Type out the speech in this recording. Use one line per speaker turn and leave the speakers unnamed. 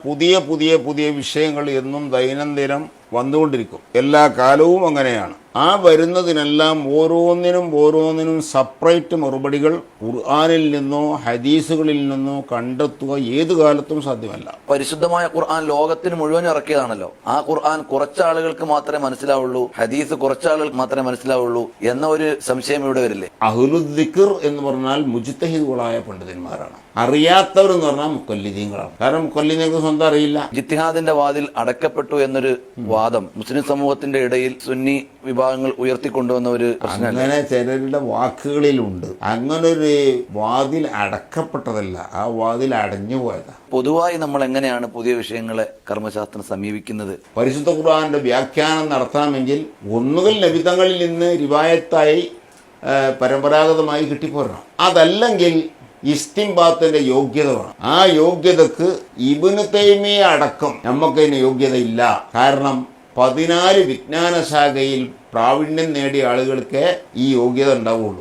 പുതിയ പുതിയ പുതിയ വിഷയങ്ങൾ എന്നും ദൈനംദിനം വന്നുകൊണ്ടിരിക്കും. എല്ലാ കാലവും അങ്ങനെയാണ്. ആ വരുന്നതിനെല്ലാം ഓരോന്നിനും സെപ്പറേറ്റ് മറുപടികൾ ഖുർആനിൽ നിന്നോ ഹദീസുകളിൽ നിന്നോ കണ്ടെത്തുക ഏതു കാലത്തും സാധ്യമല്ല.
പരിശുദ്ധമായ ഖുർആൻ ലോകത്തിന് മുഴുവൻ ഇറക്കിയതാണല്ലോ. ആ ഖുർആൻ കുറച്ചാളുകൾക്ക് മാത്രമേ മനസ്സിലാവുള്ളൂ, ഹദീസ് കുറച്ചാളുകൾക്ക് മാത്രമേ മനസ്സിലാവുള്ളൂ എന്ന ഒരു സംശയം ഇവിടെ വരില്ലേ?
അഹ്ലുദ് ദിക്ർ എന്ന് പറഞ്ഞാൽ മുജ്തഹിദുകളായ പണ്ഡിതന്മാരാണ്. അറിയാത്തവർ എന്ന് പറഞ്ഞാൽ മുഖല്ലിദീങ്ങളാണ്. കാരണം മുഖല്ലിദീങ്ങൾക്ക് സ്വന്തം അറിയില്ല.
ജിത്തിഹാദിന്റെ വാതിൽ അടക്കപ്പെട്ടു എന്നൊരു വാദം മുസ്ലിം സമൂഹത്തിന്റെ ഇടയിൽ സുന്നി വിഭാഗങ്ങൾ ഉയർത്തിക്കൊണ്ടുവന്ന ഒരു പ്രശ്നം.
അങ്ങനെ ചിലരുടെ വാക്കുകളിലുണ്ട്. അങ്ങനൊരു വാതിൽ അടക്കപ്പെട്ടതല്ല, ആ വാതിൽ അടഞ്ഞു പോയതാ.
പൊതുവായി നമ്മൾ എങ്ങനെയാണ് പുതിയ വിഷയങ്ങളെ കർമ്മശാസ്ത്രം സമീപിക്കുന്നത്?
പരിശുദ്ധ ഖുർആന്റെ വ്യാഖ്യാനം നടത്തണമെങ്കിൽ ഒന്നുകിൽ നബിതങ്ങളിൽ നിന്ന് റിവായത്തായി പരമ്പരാഗതമായി കിട്ടിപ്പോരണം. അതല്ലെങ്കിൽ ഇസ്തിംബാത്തിന്റെ യോഗ്യത വേണം. ആ യോഗ്യതക്ക് ഇബ്നു തൈമിയ അടക്കം നമുക്കതിന് യോഗ്യതയില്ല. കാരണം 14 വിജ്ഞാന ശാഖയിൽ പ്രാവീണ്യം നേടിയ ആളുകൾക്ക് ഈ യോഗ്യത ഉണ്ടാവുള്ളൂ.